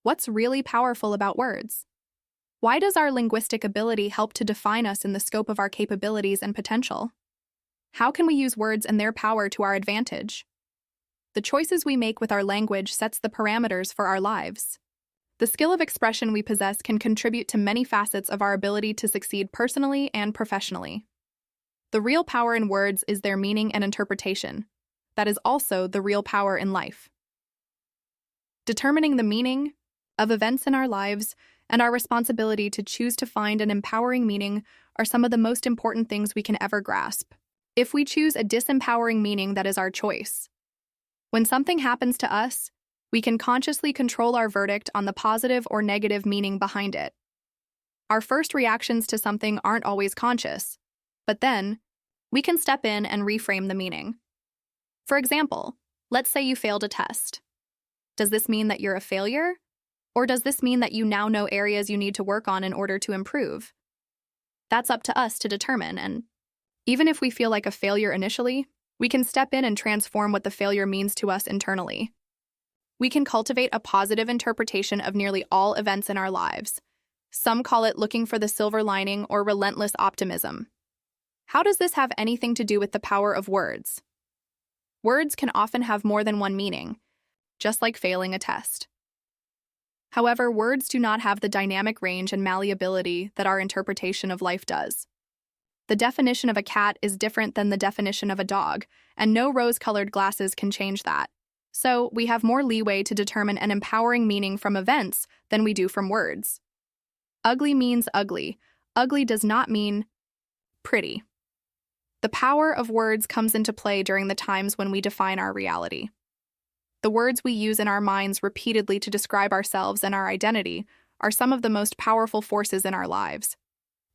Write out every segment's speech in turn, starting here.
What's really powerful about words? Why does our linguistic ability help to define us in the scope of our capabilities and potential? How can we use words and their power to our advantage? The choices we make with our language sets the parameters for our lives. The skill of expression we possess can contribute to many facets of our ability to succeed personally and professionally. The real power in words is their meaning and interpretation. That is also the real power in life. Determining the meaning of events in our lives and our responsibility to choose to find an empowering meaning are some of the most important things we can ever grasp. If we choose a disempowering meaning, that is our choice. When something happens to us, we can consciously control our verdict on the positive or negative meaning behind it. Our first reactions to something aren't always conscious, but then we can step in and reframe the meaning. For example, let's say you failed a test. Does this mean that you're a failure? Or does this mean that you now know areas you need to work on in order to improve? That's up to us to determine, and even if we feel like a failure initially, we can step in and transform what the failure means to us internally. We can cultivate a positive interpretation of nearly all events in our lives. Some call it looking for the silver lining or relentless optimism. How does this have anything to do with the power of words? Words can often have more than one meaning, just like failing a test. However, words do not have the dynamic range and malleability that our interpretation of life does. The definition of a cat is different than the definition of a dog, and no rose-colored glasses can change that. So, we have more leeway to determine an empowering meaning from events than we do from words. Ugly means ugly. Ugly does not mean pretty. The power of words comes into play during the times when we define our reality. The words we use in our minds repeatedly to describe ourselves and our identity are some of the most powerful forces in our lives.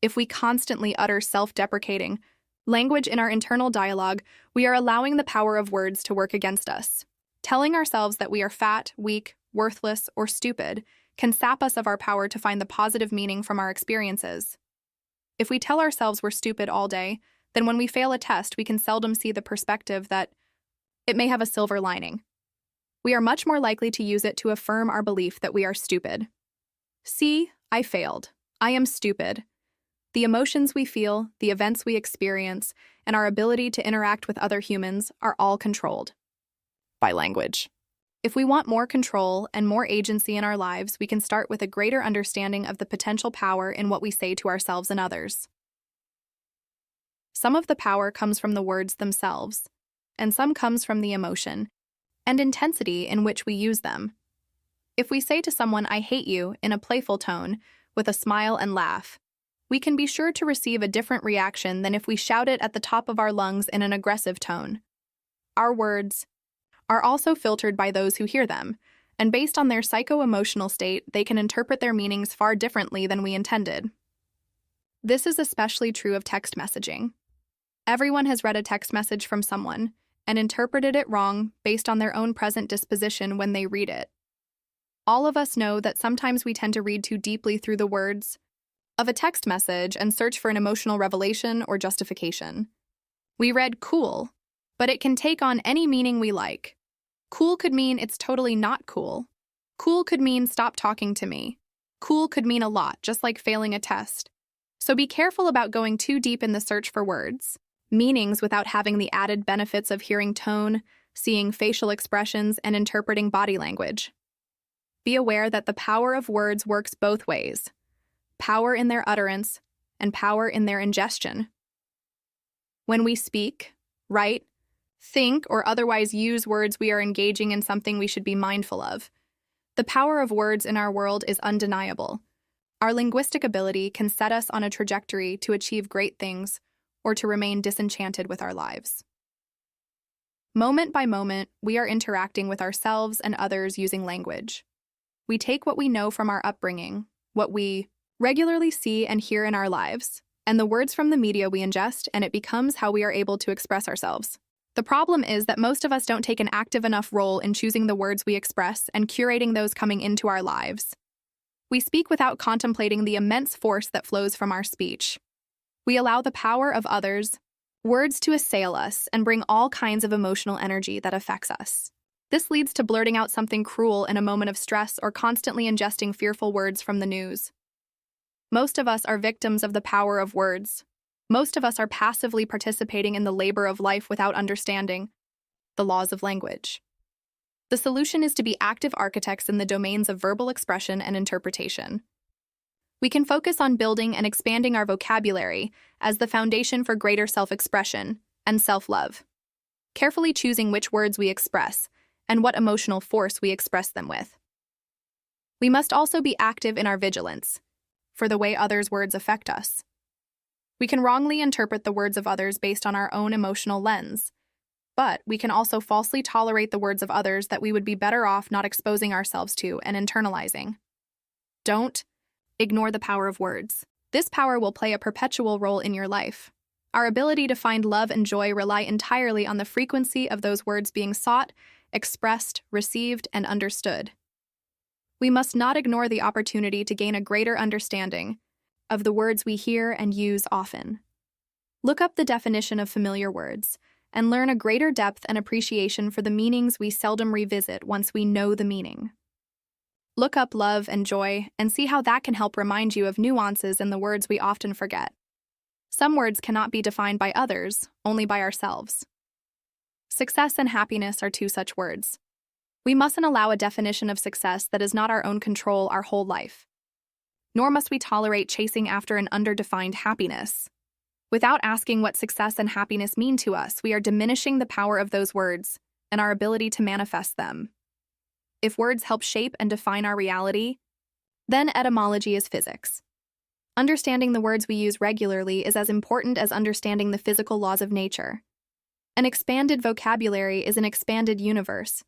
If we constantly utter self-deprecating language in our internal dialogue, we are allowing the power of words to work against us. Telling ourselves that we are fat, weak, worthless, or stupid can sap us of our power to find the positive meaning from our experiences. If we tell ourselves we're stupid all day, then when we fail a test, we can seldom see the perspective that it may have a silver lining. We are much more likely to use it to affirm our belief that we are stupid. See, I failed. I am stupid. The emotions we feel, the events we experience, and our ability to interact with other humans are all controlled by language. If we want more control and more agency in our lives, we can start with a greater understanding of the potential power in what we say to ourselves and others. Some of the power comes from the words themselves, and some comes from the emotion and intensity in which we use them. If we say to someone, "I hate you," in a playful tone, with a smile and laugh, we can be sure to receive a different reaction than if we shout it at the top of our lungs in an aggressive tone. Our words are also filtered by those who hear them, and based on their psycho-emotional state, they can interpret their meanings far differently than we intended. This is especially true of text messaging. Everyone has read a text message from someone and interpreted it wrong based on their own present disposition when they read it. All of us know that sometimes we tend to read too deeply through the words of a text message and search for an emotional revelation or justification. We read cool, but it can take on any meaning we like. Cool could mean it's totally not cool. Cool could mean stop talking to me. Cool could mean a lot, just like failing a test. So be careful about going too deep in the search for words, meanings without having the added benefits of hearing tone, seeing facial expressions, and interpreting body language. Be aware that the power of words works both ways: power in their utterance and power in their ingestion. When we speak, write, think, or otherwise use words, we are engaging in something we should be mindful of. The power of words in our world is undeniable. Our linguistic ability can set us on a trajectory to achieve great things or to remain disenchanted with our lives. Moment by moment, we are interacting with ourselves and others using language. We take what we know from our upbringing, what we regularly see and hear in our lives, and the words from the media we ingest, and it becomes how we are able to express ourselves. The problem is that most of us don't take an active enough role in choosing the words we express and curating those coming into our lives. We speak without contemplating the immense force that flows from our speech. We allow the power of others' words to assail us and bring all kinds of emotional energy that affects us. This leads to blurting out something cruel in a moment of stress or constantly ingesting fearful words from the news. Most of us are victims of the power of words. Most of us are passively participating in the labor of life without understanding the laws of language. The solution is to be active architects in the domains of verbal expression and interpretation. We can focus on building and expanding our vocabulary as the foundation for greater self-expression and self-love, carefully choosing which words we express and what emotional force we express them with. We must also be active in our vigilance for the way others' words affect us. We can wrongly interpret the words of others based on our own emotional lens, but we can also falsely tolerate the words of others that we would be better off not exposing ourselves to and internalizing. Don't ignore the power of words. This power will play a perpetual role in your life. Our ability to find love and joy rely entirely on the frequency of those words being sought, expressed, received, and understood. We must not ignore the opportunity to gain a greater understanding of the words we hear and use often. Look up the definition of familiar words and learn a greater depth and appreciation for the meanings we seldom revisit once we know the meaning. Look up love and joy and see how that can help remind you of nuances in the words we often forget. Some words cannot be defined by others, only by ourselves. Success and happiness are two such words. We mustn't allow a definition of success that is not our own control our whole life. Nor must we tolerate chasing after an underdefined happiness. Without asking what success and happiness mean to us, we are diminishing the power of those words and our ability to manifest them. If words help shape and define our reality, then etymology is physics. Understanding the words we use regularly is as important as understanding the physical laws of nature. An expanded vocabulary is an expanded universe,